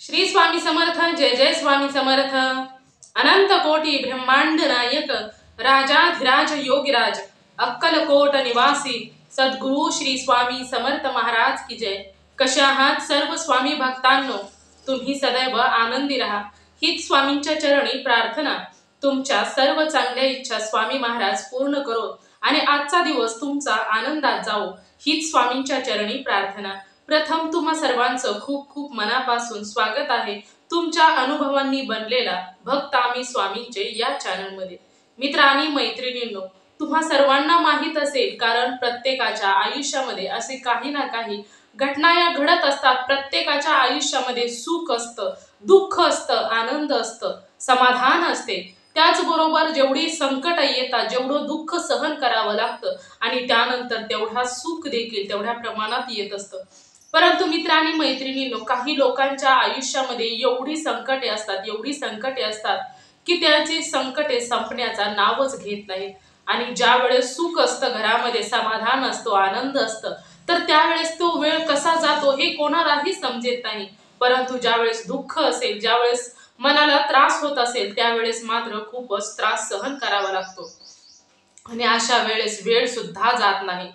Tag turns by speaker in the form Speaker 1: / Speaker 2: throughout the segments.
Speaker 1: श्री स्वामी समर्थ। जय जय स्वामी समर्थ। अनंत कोटी ब्रह्मांड नायक राजाधिराज योगीराज अक्कलकोट निवासी सद्गुरु श्री स्वामी समर्थ महाराज की जय। कशा आहात सर्व स्वामी भक्तांनो? तुम्ही सदैव आनंदी राहा हीच स्वामींच्या चरणी प्रार्थना। तुमच्या सर्व चांगल्या इच्छा स्वामी महाराज पूर्ण करो आणि आजचा दिवस तुमचा आनंदात जाओ हीच स्वामींच्या चरणी प्रार्थना। प्रथम तुम्हा सर्वांचं खूप खूप मनापासून स्वागत आहे तुमच्या अनुभवांनी बनलेला भक्त आम्ही स्वामींचे या चॅनल मध्ये। मित्र आणि मैत्रिणींनो, तुम्हा सर्वांना माहित असेल कारण प्रत्येकाच्या आयुष्यामध्ये असे काही ना काही घटना या घडत असतात। प्रत्येकाच्या आयुष्यामध्ये सुख असतं, दुःख असतं, आनंद असतं, समाधान असते। त्याचबरोबर जेवढी संकट येतात, जेवढं दुःख सहन करावं लागतं आणि त्यानंतर तेवढा सुख देखील तेवढ्या प्रमाणात येत असतं। परंतु मित्र आणि मैत्रिणींनो, काही लोकांच्या आयुष्यामध्ये एवढी संकटे असतात की त्यांची संकटे संपण्याचा नावच घेत नाहीत। आणि ज्या वेळेस सुख असतं, घरामध्ये समाधान असतो, आनंद असतं, तर त्यावेळेस तो वेळ कसा जातो हे कोणालाही समजत नाही। परंतु ज्यावेळेस दुःख असेल, ज्यावेळेस मनाला त्रास होत असेल, त्यावेळेस मात्र खूपच त्रास सहन करावा लागतो आणि अशा वेळेस वेळ सुद्धा जात नाही।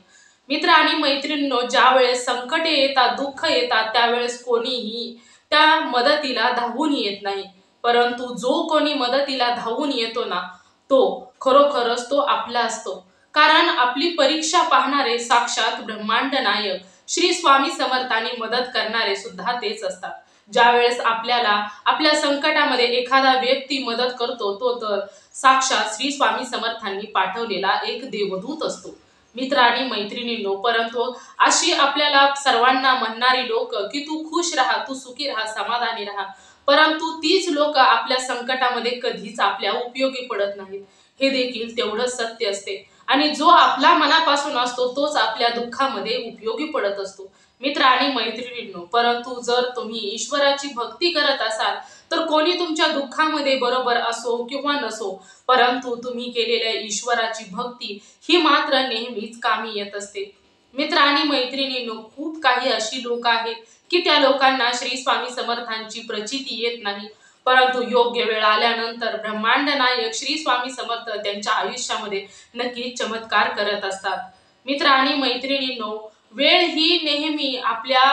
Speaker 1: मित्र आणि मैत्रिणींनो, ज्या वेळेस संकटे येतात, दुःख येतात, त्यावेळेस कोणीही त्या मदतीला धावून येत नाही। परंतु जो कोणी मदतीला धावून येतो ना, तो खरोखरच तो आपला असतो। कारण आपली परीक्षा पाहणारे साक्षात ब्रह्मांड नायक श्री स्वामी समर्थांनी मदत करणारे सुद्धा तेच असतात। ज्या वेळेस आपल्याला आपल्या संकटामध्ये एखादा व्यक्ती मदत करतो, तो तर साक्षात श्री स्वामी समर्थांनी पाठवलेला एक देवदूत असतो। मित्र आणि मैत्रिणींनो, परंतु अशी आपल्याला सर्वांना म्हणणारी लोक की तू खुश राहा, तू सुखी राहा, समाधानी राहा, परंतु तीच लोक आपल्या संकटामध्ये कधीच आपल्या उपयोगी पडत नाहीत, हे देखील तेवढंच सत्य असते। आणि जो आपला मनापासून असतो तोच आपल्या दुःखामध्ये उपयोगी पडत असतो। मित्र आणि मैत्रिणींनो, परंतु जर तुम्ही ईश्वराची भक्ती करत असाल तर कोणी तुमच्या दुःखामध्ये बरोबर असो किंवा नसो, परंतु तुम्ही केलेल्या ईश्वराची भक्ती ही मात्र नेहमीच कामी येत असते। मित्र आणि मैत्रिणींनो, खूप काही अशी लोक आहेत की त्या लोकांना श्री स्वामी समर्थांची प्रचिती येत नाही, परंतु योग्य वेळ आल्यानंतर ब्रह्मांड नायक श्री स्वामी समर्थ त्यांच्या आयुष्यामध्ये नक्कीच चमत्कार करत असतात। मित्र आणि मैत्रिणींनो, वेळ ही नेहमी आपल्या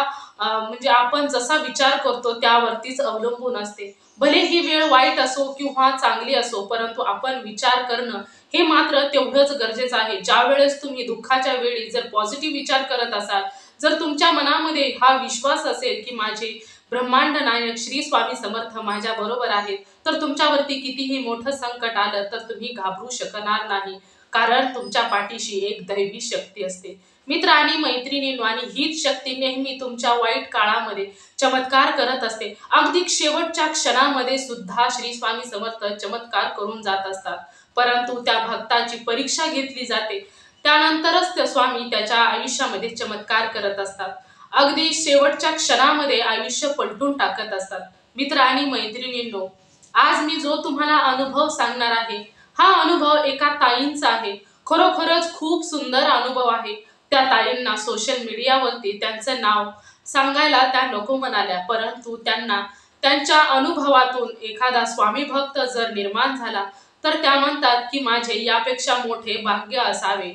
Speaker 1: म्हणजे आपण जसा विचार करतो त्यावरतीच अवलंबून असते। भले ही वेळ वाईट असो किंवा चांगली असो, परंतु आपण विचार करणं हे मात्र तेवढंच गरजेचं आहे। ज्या वेळेस तुम्ही दुःखाच्या वेळी जर पॉझिटिव्ह विचार करत असाल, जर तुमच्या मनामध्ये हा विश्वास असेल की माझे ब्रह्मांड नायक श्री स्वामी समर्थ माझ्या बरोबर आहेत, तर तुमच्यावरती कितीही मोठं संकट आलं तर तुम्ही घाबरू शकणार नाही, कारण तुमच्या पाठीशी एक दैवी शक्ती असते। मित्र आणि मैत्रिणींनो, आणि हीच शक्ती नेहमी तुमच्या वाईट काळामध्ये चमत्कार करत असते। अगदी शेवटच्या क्षणामध्ये सुद्धा श्री स्वामी समर्थ चमत्कार करून जात असतात, परंतु त्या भक्ताची परीक्षा घेतली जाते, त्यानंतरच त्या स्वामी त्याच्या आयुष्यामध्ये चमत्कार करत असतात। अगदी शेवटच्या क्षणामध्ये आयुष्य पलटून टाकत असतात। मित्र आणि मैत्रिणींनो, आज मी जो तुम्हाला अनुभव सांगणार आहे, हा अनुभव एका ताईंचा आहे। खरोखरच खूप सुंदर अनुभव आहे। त्या ताईंना सोशल मीडियावरती त्यांचं नाव सांगायला त्या नको म्हणाल्या, परंतु त्यांना त्यांच्या अनुभवातून एखादा स्वामी भक्त जर निर्माण झाला तर त्या म्हणतात की माझे यापेक्षा मोठे भाग्य असावे,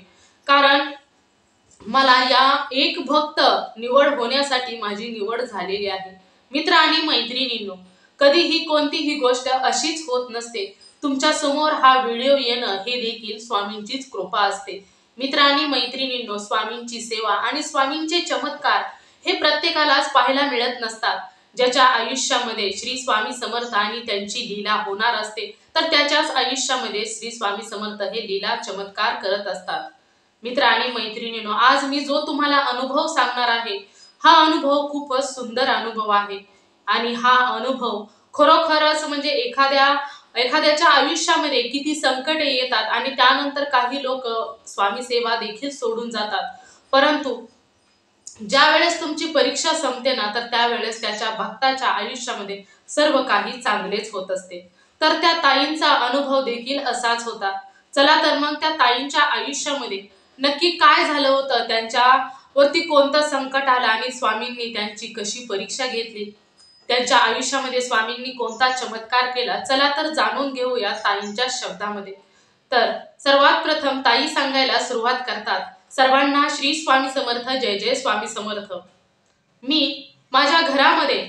Speaker 1: कारण मला या एक भक्त निवड होण्यासाठी माझी निवड झालेली आहे। मित्र आणि मैत्रिणींनो, कधीही कोणतीही गोष्ट अशीच होत नसते। तुमच्या समोर हा व्हिडिओ येणं हे देखील स्वामींचीच कृपा असते। मित्र आणि मैत्रिणींनो, स्वामींची सेवा आणि स्वामींचे चमत्कार हे प्रत्येकालाच पाहायला मिळत नसतात। ज्याच्या आयुष्यामध्ये श्री स्वामी समर्थ आणि त्यांची लीला होणार असते, तर त्याच्याच आयुष्यामध्ये श्री स्वामी समर्थ हे लीला चमत्कार करत असतात। मित्र आणि मैत्रिणींनो, आज मी जो तुम्हाला अनुभव सांगणार आहे, हा अनुभव खूपच सुंदर अनुभव आहे। आणि हा अनुभव खरोखरच म्हणजे एखाद्याच्या आयुष्यामध्ये किती संकटे येतात आणि त्यानंतर काही लोक स्वामी सेवा देखील सोडून जातात, परंतु ज्या वेळेस तुमची परीक्षा संपते ना, तर त्यावेळेस त्याच्या भक्ताच्या आयुष्यामध्ये सर्व काही चांगलेच होत असते। तर त्या ताईंचा अनुभव देखील असाच होता। चला तर मग त्या ताईंच्या आयुष्यामध्ये नक्की काय झालं होतं, त्यांच्यावरती कोणतं संकट आलं आणि स्वामींनी त्यांची कशी परीक्षा घेतली, त्यांच्या आयुष्यामध्ये स्वामींनी कोणता चमत्कार केला, चला तर जाणून घेऊया ताईंच्या शब्दामध्ये. तर सर्वात प्रथम ताई सांगायला सुरुवात करतात, सर्वांना श्री स्वामी समर्थ, जय जय स्वामी समर्थ. मी माझ्या घरामध्ये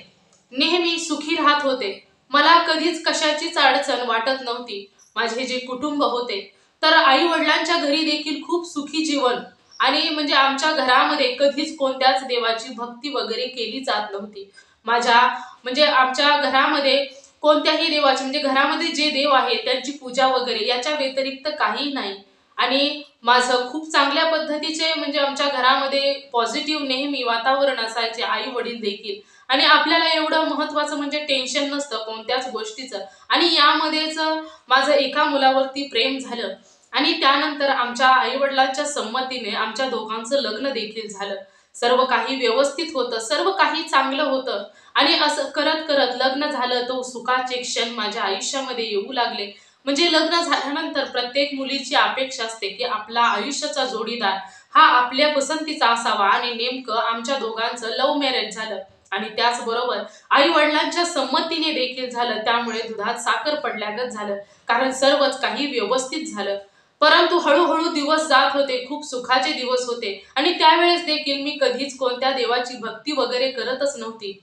Speaker 1: नेहमी सुखी राहत होते. मला कधीच कशाचीच अडचण वाटत नव्हती. माझे जे कुटुंब होते तर आई वडिलांच्या घरी देखील खूप सुखी जीवन, आणि म्हणजे आमच्या घरामध्ये कधीच कोणत्याच देवाची भक्ती वगैरे केली जात नव्हती. आमच्या घरामध्ये कोणत्याही देवाची म्हणजे घरामध्ये जे देव आहे त्यांची पूजा वगैरे याच्या व्यतिरिक्त काही नाही. आणि माझं खूप चांगल्या पद्धतीचे म्हणजे आमच्या घरामध्ये पॉझिटिव्ह नेहमी वातावरण असायचे, आई वडील देखील. आणि आपल्याला एवढं महत्वाचं म्हणजे टेन्शन नसतं कोणत्याच गोष्टीचं. आणि यामध्येच माझं एका मुलावरती प्रेम झालं आणि त्यानंतर आमच्या आई वडिलांच्या संमतीने आमच्या दोघांचं लग्न देखील झालं. सर्व काही व्यवस्थित होतं, सर्व काही चांगलं होतं. आणि असं करत करत लग्न झालं. तो सुखाचे क्षण माझ्या आयुष्यामध्ये येऊ लागले. म्हणजे लग्न झाल्यानंतर प्रत्येक मुलीची अपेक्षा असते की आपला आयुष्याचा जोडीदार हा आपल्या पसंतीचा असावा, आणि नेमकं आमच्या दोघांचं लव्ह मॅरेज झालं. आणि त्याचबरोबर आई वडिलांच्या संमतीने देखील झालं. त्यामुळे दुधात साखर पडल्यागत झालं, कारण सर्वच काही व्यवस्थित झालं. परंतु हळूहळू दिवस जात होते, खूप सुखाचे दिवस होते. आणि त्यावेळेस देखील मी कधीच कोणत्या देवाची भक्ती वगैरे करतच नव्हती.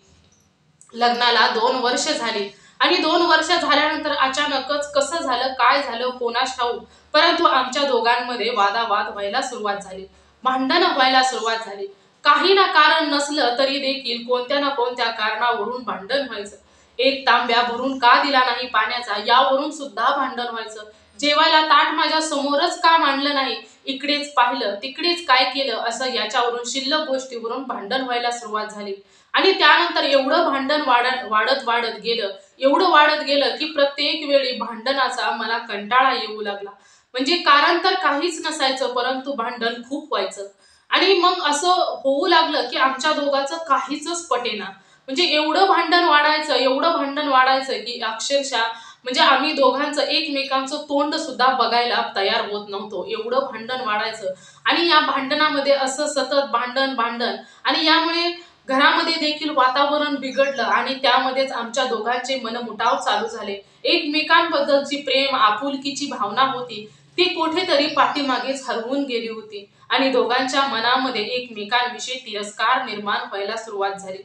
Speaker 1: लग्नाला 2 वर्ष झाली आणि 2 वर्ष झाल्यानंतर अचानकच कसं झालं, काय झालं कोणास ठाऊक, परंतु आमच्या दोघांमध्ये वादावाद व्हायला सुरुवात झाली, भांडणं व्हायला सुरुवात झाली. काही ना कारण नसलं तरी देखील कोणत्या ना कोणत्या कारणावरून भांडण व्हायचं. एक तांब्या भरून का दिला नाही पाण्याचा, यावरून सुद्धा भांडण व्हायचं. जेवायला ताट माझ्या समोरच का मांडलं नाही, इकडेच पाहिलं तिकडेच काय केलं, असं याच्यावरून शिल्लक गोष्टीवरून भांडण व्हायला सुरुवात झाली. आणि त्यानंतर एवढं भांडण वाढत वाढत गेलं, एवढं वाढत गेलं की प्रत्येक वेळी भांडणाचा मला कंटाळा येऊ लागला. म्हणजे कारण तर काहीच नसायचं, परंतु भांडण खूप व्हायचं. आणि मग असं होऊ लागलं की आमच्या दोघांचं काहीच पटेना. म्हणजे एवढं भांडण वाढायचं, एवढं भांडण वाढायचं की अक्षरशः म्हणजे आम्ही दोघांचं एकमेकांचं तोंड सुद्धा बघायला तयार होत नव्हतो, एवढं भांडण वाढायचं. आणि या भांडणामध्ये असं सतत भांडण भांडण, आणि यामुळे घरामध्ये देखील वातावरण बिघडलं. आणि त्यामध्येच आमच्या दोघांचे मनमुटाव चालू झाले. एकमेकांबद्दलची प्रेम आपुलकीची भावना होती ती कुठेतरी पाठीमागेच हरवून गेली होती. आणि दोघांच्या मनामध्ये एकमेकांविषयी तिरस्कार निर्माण व्हायला सुरुवात झाली.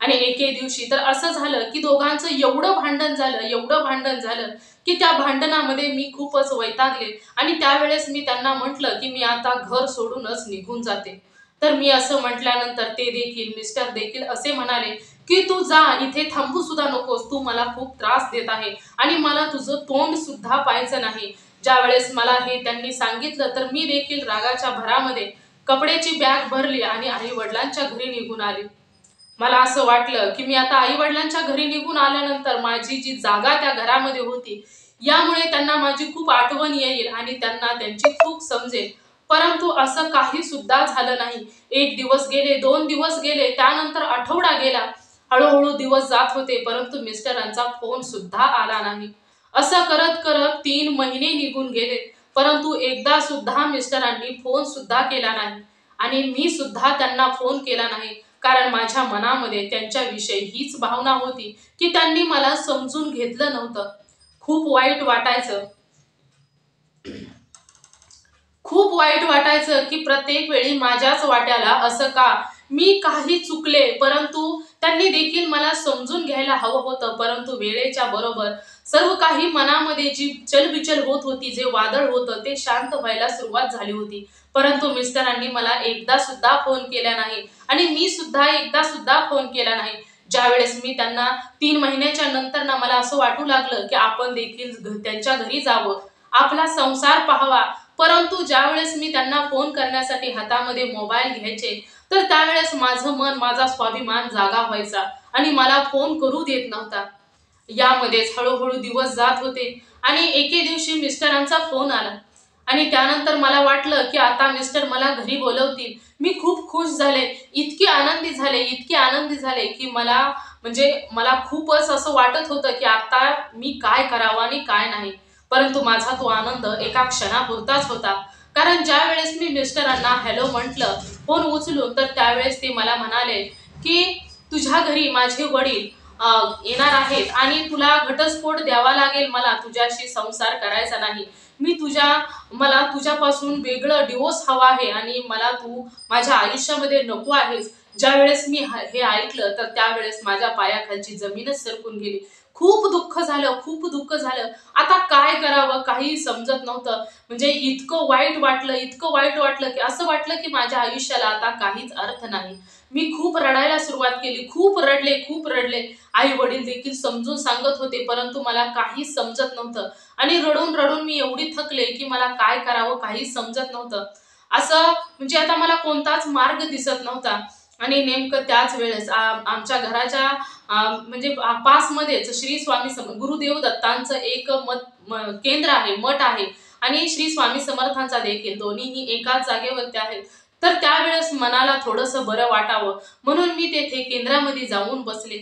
Speaker 1: आणि एके दिवशी तर असं झालं की दोघांचं एवढं भांडण झालं, एवढं भांडण झालं की त्या भांडणामध्ये मी खूपच वैतागले. आणि त्यावेळेस मी त्यांना म्हटलं की मी आता घर सोडूनच निघून जाते. तर मी असं म्हटल्यानंतर ते देखील मिस्टर देखील असे म्हणाले की तू जा, इथे थांबू सुद्धा नकोस, तू मला खूप त्रास देत आहे आणि मला तुझं तोंड सुद्धा पाहायचं नाही. ज्यावेळेस मला हे त्यांनी सांगितलं तर मी देखील रागाच्या भरामध्ये कपड्याची बॅग भरली आणि आई वडिलांच्या घरी निघून आली. मला असं वाटलं की मी आता आई वडिलांच्या घरी निघून आल्यानंतर माझी जी जागा त्या घरामध्ये होती, यामुळे त्यांना माझी खूप आठवण येईल आणि त्यांना त्यांची चूक समजेल. परंतु असं काही सुद्धा झालं नाही. 1 दिवस गेले, 2 दिवस गेले, त्यानंतर आठवडा गेला. हळूहळू दिवस जात होते, परंतु मिस्टरांचा फोन सुद्धा आला नाही. असं करत करत 3 महिने निघून गेले, परंतु एकदा सुद्धा मिस्टरांनी फोन सुद्धा केला नाही. आणि मी सुद्धा त्यांना फोन केला नाही, कारण माझ्या मनामध्ये त्यांच्याविषयी हीच भावना होती की त्यांनी मला समजून घेतलं नव्हतं. खूप वाईट वाटायचं, खूप वाईट वाटायचं की प्रत्येक वेळी माझ्याच वाट्याला असं का, मी काही चुकले, परंतु त्यांनी देखील मला समजून घ्यायला हवं होतं. परंतु वेळेच्या बरोबर सर्व काही मनामध्ये जी चलबिचल होत होती, जे वादळ होतं ते शांत व्हायला सुरुवात झाली होती. परंतु मिस्टरांनी मला एकदा सुद्धा फोन केला नाही आणि मी सुद्धा एकदा सुद्धा फोन केला नाही. ज्यावेळेस मी त्यांना 3 महिन्याच्या नंतर ना मला असं वाटू लागलं की आपण देखील त्यांच्या घरी जावं, आपला संसार पाहावा. परंतु ज्यावेळेस मी त्यांना फोन करण्यासाठी हातामध्ये मोबाईल घ्यायचे तर त्यावेळेस माझं मन, माझा स्वाभिमान जागा व्हायचा आणि मला फोन करू देत नव्हता. यामध्येच हळूहळू दिवस जात होते आणि एके दिवशी मिस्टरांचा फोन आला आणि त्यानंतर मला वाटलं की आता मिस्टर मला घरी बोलवतील. मी खूप खुश झाले, इतकी आनंदी झाले, इतकी आनंदी झाले की मला खूपच असं वाटत होतं की आता मी काय करावं आणि काय नाही. परंतु माझा तो आनंद एका क्षणापुरताच होता. कारण ज्या वेळेस मी मिस्टरांना हॅलो म्हटलं फोन उचलून, तर त्यावेळेस ते मला म्हणाले की तुझ्या घरी माझे वडील येणार आहेत आणि तुला घटस्फोट द्यावा लागेल, मला तुझ्याशी संसार करायचा नाही, मी मला तुझ्यापासून वेगळं डिवोर्स हवा आहे आणि मला तू माझ्या आयुष्यामध्ये नको आहेस. ज्या वेळेस मी हे ऐकलं तर त्यावेळेस माझ्या पायाखालची जमीनच सरकून गेली. खूप दुःख झालं, खूप दुःख झालं. आता काय करावं काही समजत नव्हतं. म्हणजे इतकं वाईट वाटलं, इतकं वाईट वाटलं की असं वाटलं की माझ्या आयुष्याला आता काहीच अर्थ नाही. मी खूप रडायला सुरुवात केली, खूप रडले, खूप रडले. आई वडील देखील समजून सांगत होते, परंतु मला काहीच समजत नव्हतं आणि रडून रडून मी एवढी थकले की मला काय करावं काहीच समजत नव्हतं. असं म्हणजे आता मला कोणताच मार्ग दिसत नव्हता. आणि नेमकं त्याच वेळेस आमच्या घराच्या म्हणजे पासमध्येच श्री स्वामी गुरुदेव दत्तांचं एक केंद्र आहे, मठ आहे आणि श्री स्वामी समर्थांचा देखील, दोन्हीही एकाच जागेवरती आहेत. तर त्यावेळेस मनाला थोडंसं बरं वाटावं म्हणून मी तेथे केंद्रामध्ये जाऊन बसले.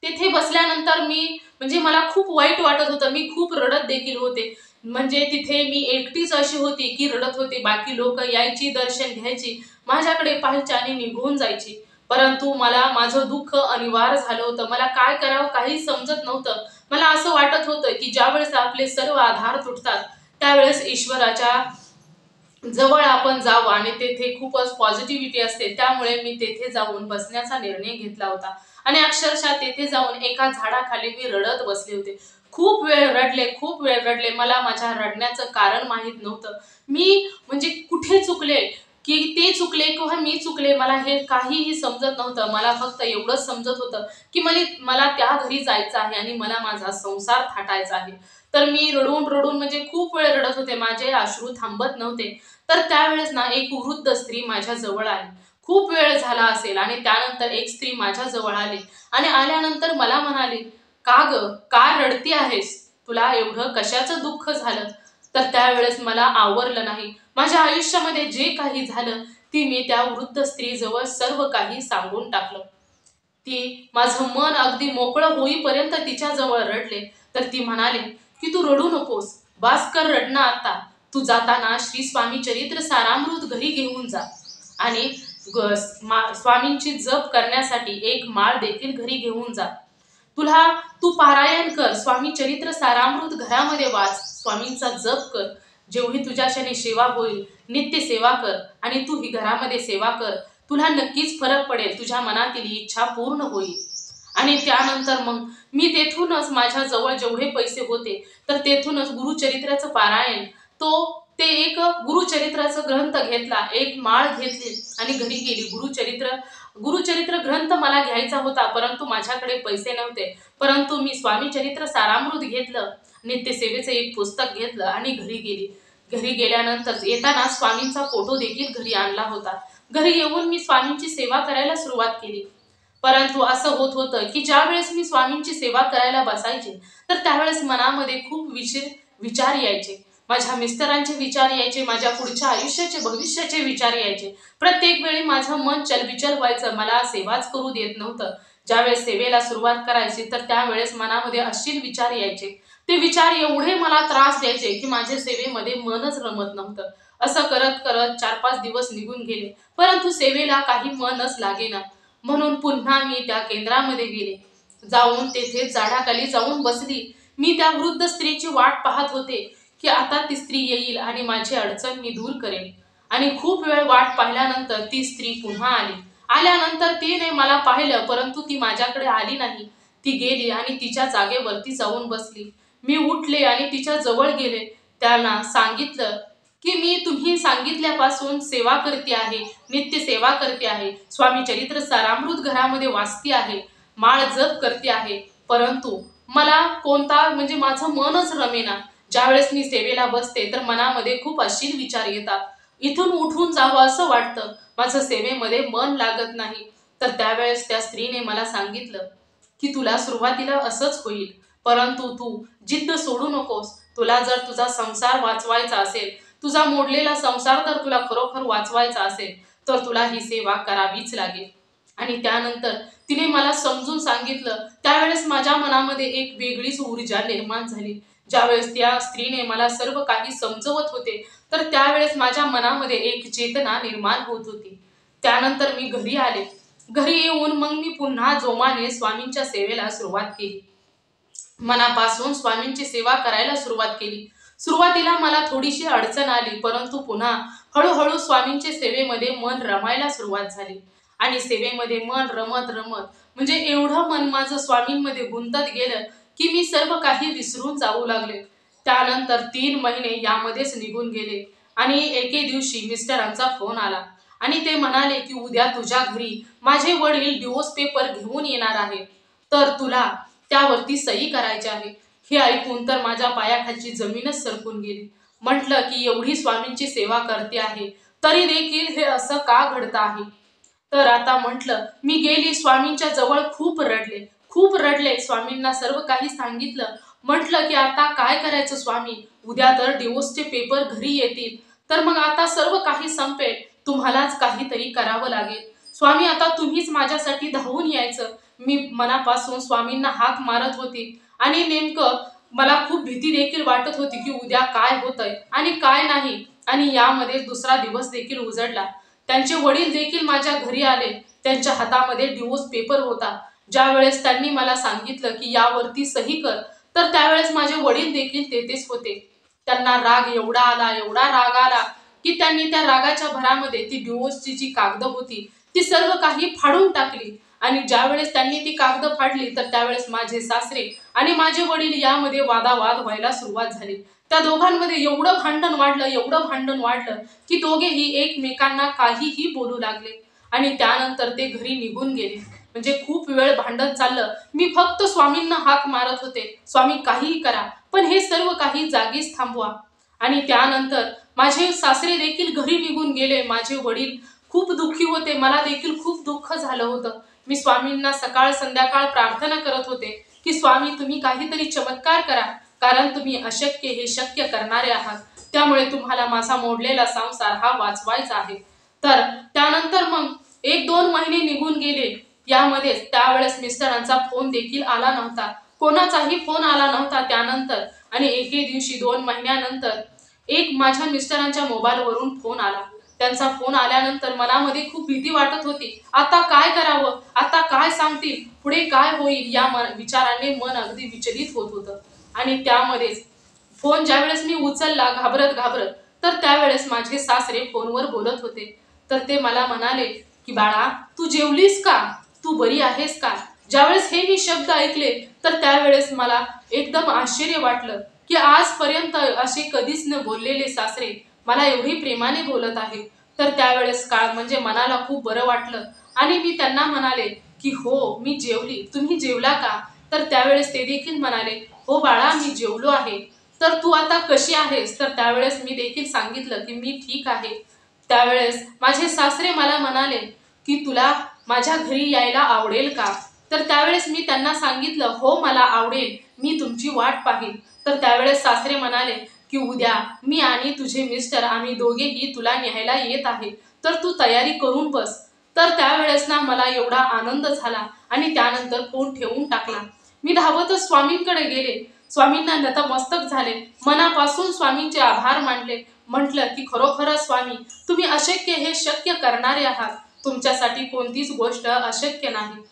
Speaker 1: तेथे बसल्यानंतर म्हणजे मला खूप वाईट वाटत होतं, मी खूप रडत देखील होते. म्हणजे तिथे मी एकटीच अशी होती की रडत होते. बाकी लोक यायची, दर्शन घ्यायची, माझ्याकडे पाहायची आणि निघून जायची. परंतु मला माझं दुःख अनिवार्य झालं होतं. मला काय करावं काही समजत नव्हतं. मला असं वाटत होतं की ज्यावेळेस आपले सर्व आधार तुटतात त्यावेळेस ईश्वराच्या जवळ आपण जावं आणि तेथे खूपच पॉझिटिव्हिटी असते. त्यामुळे मी तेथे जाऊन बसण्याचा निर्णय घेतला होता आणि अक्षरशः तेथे जाऊन एका झाडाखाली मी रडत बसले होते. खूप वेळ रडले, खूप वेळ रडले. मला माझ्या रडण्याचं कारण माहीत नव्हतं. मी म्हणजे कुठे चुकले, की ते चुकले किंवा मी चुकले, मला हे काहीही समजत नव्हतं. मला फक्त एवढंच समजत होतं की मला त्या घरी जायचं आहे आणि मला माझा संसार थाटायचा आहे. तर मी रडून रडून म्हणजे खूप वेळ रडत होते, माझे अश्रू थांबत नव्हते. तर त्यावेळेस ना एक वृद्ध स्त्री माझ्या जवळ आली. खूप वेळ झाला असेल आणि त्यानंतर एक स्त्री माझ्या जवळ आली आणि आल्यानंतर मला म्हणाली, का ग, का रडती आहेस, तुला एवढं कशाचं दुःख झालं? तर त्यावेळेस मला आवरलं नाही. माझ्या आयुष्यामध्ये जे काही झालं ती मी त्या वृद्ध स्त्रीजवळ सर्व काही सांगून टाकलं. ती माझं मन अगदी मोकळं होईपर्यंत तिच्याजवळ रडले. तर ती म्हणाले की तू रडू नकोस, बास कर रडणं आता. तू जाताना श्री स्वामी चरित्र सारामृत घरी घेऊन जा आणि स्वामींची जप करण्यासाठी एक माळ देखील घरी घेऊन जा. तुला तू पारायण कर, स्वामी चरित्र सारामृत घरामध्ये वाच, स्वामींचा जप कर. जेवढी तुझ्याच्याने सेवा होईल नित्य सेवा कर आणि तू ही घरामध्ये सेवा कर. तुला नक्कीच फरक पडेल, तुझ्या मनातील इच्छा पूर्ण होईल. आणि त्यानंतर मग मी तेथूनच माझ्या जवळ जेवढे पैसे होते तर तेथूनच गुरुचरित्राचं पारायण ते एक गुरुचरित्राचा ग्रंथ घेतला, एक माळ घेतली आणि घरी गेली. गुरुचरित्र ग्रंथ मला घ्यायचा होता, परंतु माझ्याकडे पैसे नव्हते. परंतु मी स्वामी चरित्र सारामृत घेतलं, नित्यसेवेचं एक पुस्तक घेतलं आणि घरी गेली. घरी गेल्यानंतर येताना स्वामींचा फोटो देखील घरी आणला होता. घरी येऊन मी स्वामींची सेवा करायला सुरुवात केली. परंतु असं होत होतं की ज्या वेळेस मी स्वामींची सेवा करायला बसायचे तर त्यावेळेस मनामध्ये खूप विचार यायचे. माझ्या मिस्टरांचे विचार यायचे, माझ्या पुढच्या आयुष्याचे, भविष्याचे विचार यायचे. प्रत्येक वेळी माझं मन चलबिचल व्हायचं, मला सेवाच करू देत नव्हतं. ज्यावेळेस सेवेला सुरुवात करायची तर त्यावेळेस मनामध्ये अशील विचार यायचे. ते विचार एवढे मला त्रास द्यायचे की माझ्या सेवेमध्ये मनच रमत नव्हतं. असं करत करत 4-5 दिवस निघून गेले, परंतु सेवेला काही मनच लागेना. म्हणून पुन्हा मी त्या केंद्रामध्ये गेले. जाऊन तेथे झाडाखाली जाऊन बसली. मी त्या वृद्ध स्त्रीची वाट पाहत होते की आता ती स्त्री येईल आणि माझी अडचण मी दूर करेल. आणि खूप वेळ वाट पाहिल्यानंतर ती स्त्री पुन्हा आली. आल्यानंतर तिने मला पाहिलं, परंतु ती माझ्याकडे आली नाही. ती गेली आणि तिच्या जागेवरती जाऊन बसली. मी उठले आणि तिच्या जवळ गेले. त्यांना सांगितलं की मी तुम्ही सांगितल्यापासून सेवा करते आहे, नित्य सेवा करते आहे, स्वामी चरित्र सारामृत घरामध्ये वाचते आहे, माळ जप करते आहे, परंतु मला कोणता म्हणजे माझं मनच रमेना. ज्यावेळेस मी सेवेला बसते तर मनामध्ये खूप अशील विचार येतात. इथून उठून जावं असं वाटतं, माझं सेवेमध्ये मन लागत नाही. तर त्यावेळेस त्या स्त्रीने मला सांगितलं की तुला सुरुवातीला असंच होईल, परंतु तू जिद्द सोडू नकोस. तुला जर तुझा संसार वाचवायचा असेल, तुझा मोडलेला संसार जर तुला खरोखर वाचवायचा असेल तर तुला ही सेवा करावीच लागेल. आणि त्यानंतर तिने मला समजून सांगितलं. त्यावेळेस माझ्या मनामध्ये एक वेगळीच ऊर्जा निर्माण झाली. ज्यावेळेस त्या स्त्रीने मला सर्व काही समजवत होते तर त्यावेळेस माझ्या मनामध्ये एक चेतना निर्माण होत होती. त्यानंतर मी घरी आले. घरी येऊन मग मी पुन्हा जोमाने स्वामींच्या सेवेला सुरुवात केली. मनापासून स्वामींची सेवा करायला सुरुवात केली. सुरुवातीला मला थोडीशी अडचण आली, परंतु पुन्हा हळूहळू स्वामींच्या सेवेमध्ये मन रमायला सुरुवात झाली. आणि सेवेमध्ये मन रमत रमत म्हणजे एवढं मन माझं स्वामींमध्ये गुंतत गेलं की मी सर्व काही विसरून जाऊ लागले. त्यानंतर 3 महिने यामध्येच निघून गेले आणि एके दिवशी मिस्टरांचा फोन आला आणि ते म्हणाले की उद्या तुझ्या घरी माझे वडील डिवोर्स पेपर घेऊन येणार आहे, तर तुला त्यावरती सही करायची आहे. हे ऐकून तर माझ्या पायाखालची जमीनच सरकून गेली. म्हटलं की एवढी स्वामींची सेवा करते आहे तरी देखील हे असं का घडतं आहे. तर आता म्हटलं मी गेली स्वामींच्या जवळ खूप रडले, स्वामींना सर्व काही सांगितलं. म्हटलं की आता काय करायचं स्वामी, उद्या तर डिवोर्सचे पेपर घरी येतील, तर मग आता सर्व काही संपेल, तुम्हालाच काहीतरी करावं लागेल. स्वामी आता तुम्हीच माझ्यासाठी धावून यायचं. मी मनापासून स्वामींना हाक मारत होती आणि नेमकं मला खूप भीती देखील वाटत होती की उद्या काय होतंय आणि काय नाही. आणि यामध्ये दुसरा दिवस देखील उजडला. त्यांचे वडील देखील माझ्या घरी आले. त्यांच्या हातामध्ये डिवोर्स पेपर होता. ज्या वेळेस त्यांनी मला सांगितलं की यावरती सही कर, तर त्यावेळेस माझे वडील देखील तेथेच होते. त्यांना राग एवढा राग आला की त्यांनी त्या रागाच्या भरामध्ये ती डिवोर्सची जी कागद होती ती सर्व काही फाडून टाकली. आणि ज्या वेळेस त्यांनी ती कागद फाडली तर त्यावेळेस माझे सासरे आणि माझे वडील यामध्ये वादावाद व्हायला सुरुवात झाली. त्या दोघांमध्ये एवढं भांडण वाढलं की दोघेही एकमेकांना काहीही बोलू लागले आणि त्यानंतर ते घरी निघून गेले. म्हणजे खूप वेळ भांडण चाललं. मी फक्त स्वामींना हाक मारत होते, स्वामी काहीही करा, पण हे सर्व काही जागीच थांबवा. आणि त्यानंतर माझे सासरे देखील घरी निघून गेले. माझे वडील खूप दुःखी होते. मला देखील खूप दुःख झालं होतं. मी स्वामींना सकाळ संध्याकाळ प्रार्थना करत होते की स्वामी तुम्ही काहीतरी चमत्कार करा, कारण तुम्ही अशक्य हे शक्य करणारे आहात. त्यामुळे तुम्हाला माझा मोडलेला संसार हा वाचवायचा आहे. तर त्यानंतर मग 1-2 महिने निघून गेले. यामध्येच त्यावेळेस मिस्टरांचा फोन देखील आला नव्हता, कोणाचाही फोन आला नव्हता त्यानंतर. आणि एके दिवशी 2 महिन्यानंतर एक माझ्या मिस्टरांच्या मोबाईलवरून फोन आला. त्यांचा फोन आल्यानंतर मनामध्ये खूप भीती वाटत होती. आता काय करावं, आता काय सांगतील, पुढे काय होईल, या विचाराने मन अगदी विचलित होत होतं. आणि त्यामध्येच फोन ज्यावेळेस मी उचलला घाबरत घाबरत, तर त्यावेळेस माझे सासरे फोनवर बोलत होते. तर ते मला म्हणाले की बाळा तू जेवलीस का, तू बरी आहेस का. ज्यावेळेस हे मी शब्द ऐकले तर त्यावेळेस मला एकदम आश्चर्य वाटलं की आजपर्यंत असे कधीच न बोललेले सासरे मला एवढी प्रेमाने बोलत आहेत. तर त्यावेळेस म्हणजे मनाला खूप बरं वाटलं आणि मी त्यांना म्हणाले की हो मी जेवली, तुम्ही जेवला का. तर त्यावेळेस ते देखील म्हणाले हो बाळा मी जेवलो आहे, तर तू आता कशी आहेस. तर त्यावेळेस मी देखील सांगितलं की मी ठीक आहे. त्यावेळेस माझे सासरे मला म्हणाले की तुला माझ्या घरी यायला आवडेल का. तर त्यावेळेस मी त्यांना सांगितलं हो मला आवडेल, मी तुमची वाट पाहीन. तर त्यावेळेस सासरे म्हणाले की उद्या मी आणि तुझे मिस्टर आम्ही दोघेही तुला न्यायला येत आहे, तर तू तयारी करून बस. तर त्यावेळेस ना मला एवढा आनंद झाला आणि त्यानंतर फोन ठेवून टाकला. मी धावतच स्वामींकडे गेले, स्वामींना नतमस्तक झाले, मनापासून स्वामींचे आभार मानले. म्हटलं की खरोखरच स्वामी तुम्ही अशक्य हे शक्य करणारे आहात. तुमच्यासाठी कोणतीच गोष्ट अशक्य नाही.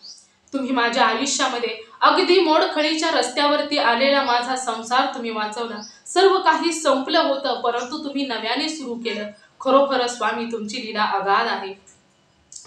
Speaker 1: तुम्ही माझ्या आयुष्यामध्ये अगदी मोडखळीच्या रस्त्यावरती आलेला माझा संसार तुम्ही वाचवला. सर्व काही संपलं होतं, परंतु तुम्ही नव्याने सुरू केलं. खरोखरच स्वामी तुमची लीला अगाध आहे.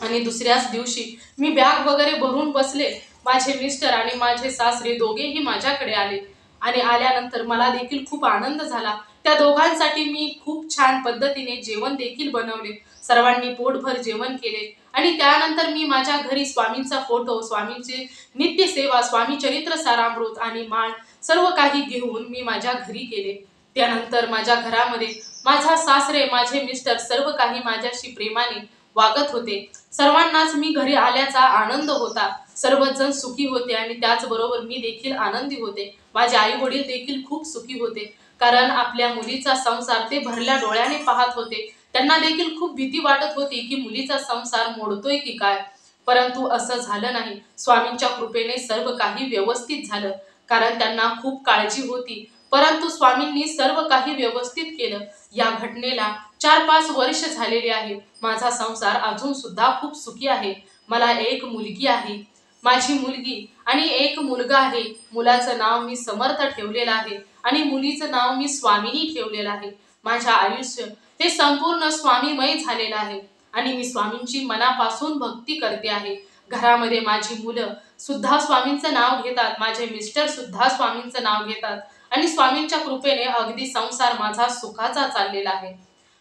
Speaker 1: आणि दुसऱ्याच दिवशी मी बॅग वगैरे भरून बसले. माझे मिस्टर आणि माझे सासरे दोघेही माझ्याकडे आले आणि आल्यानंतर मला देखील खूप आनंद झाला. त्या दोघांसाठी मी खूप छान पद्धतीने जेवण देखील बनवले. सर्वांनी पोटभर जेवण केले आणि त्यानंतर मी माझ्या घरी स्वामींचा फोटो, स्वामींची नित्यसेवा, स्वामी चरित्र सारामृत आणि माळ सर्व काही घेऊन मी माझ्या घरी गेले. त्यानंतर माझ्या घरामध्ये माझा सासरे, माझे मिस्टर सर्व काही माझ्याशी प्रेमाने वागत होते. सर्वांनाच मी घरी आल्याचा आनंद होता. सर्वजण सुखी होते आणि त्याचबरोबर मी देखील आनंदी होते. माझे आई वडील देखील खूप सुखी होते, कारण आपल्या मुलीचा संसार ते भरल्या डोळ्याने पाहत होते. त्यांना देखील खूप भीती वाटत होती की मुलीचा संसार मोडतोय की काय, परंतु असं झालं नाही. स्वामींच्या कृपेने सर्व काही व्यवस्थित झालं, कारण त्यांना खूप काळजी होती, परंतु स्वामींनी सर्व काही व्यवस्थित केलं. या घटनेला 4-5 वर्ष झालेले आहेत. माझा संसार अजून सुद्धा खूप सुखी आहे. मला एक मुलगी आहे, माझी मुलगी आणि एक मुलगा आहे. मुलाचं नाव मी समर्थ ठेवलेलं आहे आणि मुलीचं नाव मी स्वामिनी ठेवलेलं आहे. माझं आयुष्य हे संपूर्ण स्वामीमय झालेलं आहे आणि मी स्वामींची मनापासून भक्ती करते आहे. घरामध्ये माझी मुलं सुद्धा स्वामींचं नाव घेतात, माझे मिस्टर सुद्धा स्वामींचं नाव घेतात आणि स्वामींच्या कृपेने अगदी संसार माझा सुखाचा चाललेला आहे.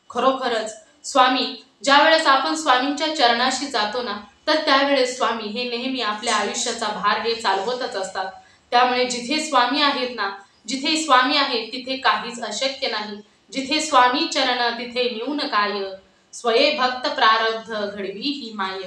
Speaker 1: खरोखरच स्वामी, ज्या वेळेस आपण स्वामींच्या चरणाशी जातो ना, तर त्यावेळेस स्वामी हे नेहमी आपल्या आयुष्याचा भार हे चालवतच असतात. त्यामुळे जिथे स्वामी आहेत ना, जिथे स्वामी आहेत तिथे काहीच अशक्य नाही. जिथे स्वामी चरण तिथे न्यून काय, स्वये भक्त प्रारब्ध घडवी ही माय.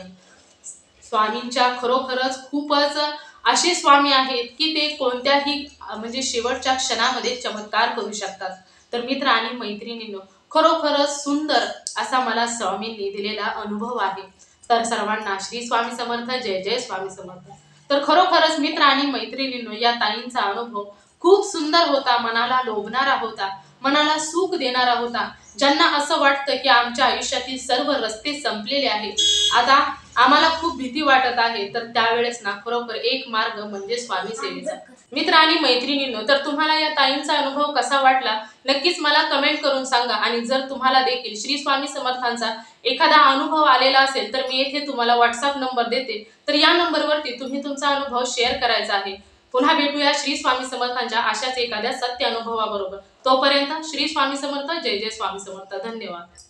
Speaker 1: स्वामींच्या खरोखरच खूपच असे स्वामी आहेत की ते कोणत्याही म्हणजे शेवटच्या क्षणामध्ये चमत्कार करू शकतात. तर मित्र आणि मैत्रिणींनो, खरोखरच सुंदर असा मला स्वामींनी दिलेला अनुभव आहे. तर सर्वांना श्री स्वामी समर्थ, जय जय स्वामी समर्थ. तर खरोखरच मित्र आणि मैत्रिणींनो, या ताईंचा अनुभव खूप सुंदर होता, मनाला लोभणारा होता, मनाला सुख देणारा होता. ज्यांना असं वाटतं की आमच्या आयुष्यातील सर्व रस्ते संपलेले आहेत, आता आम्हाला खूप भीती वाटत आहे, तर त्यावेळेस ना खरोखर एक मार्ग म्हणजे स्वामी सेवेचा. मित्र आणि मैत्रिणींनो, तर तुम्हाला या ताईंचा अनुभव कसा वाटला नक्कीच मला कमेंट करून सांगा. आणि जर तुम्हाला देखील श्री स्वामी समर्थांचा एखादा अनुभव आलेला असेल तर मी येथे तुम्हाला व्हॉट्सअप नंबर देते, तर या नंबरवरती तुम्ही तुमचा अनुभव शेअर करायचा आहे. पुन्हा भेटूया श्री स्वामी समर्थांच्या अशाच एखाद्या सत्य अनुभवाबरोबर. तोपर्यंत श्री स्वामी समर्थ, जय जय स्वामी समर्थ. धन्यवाद.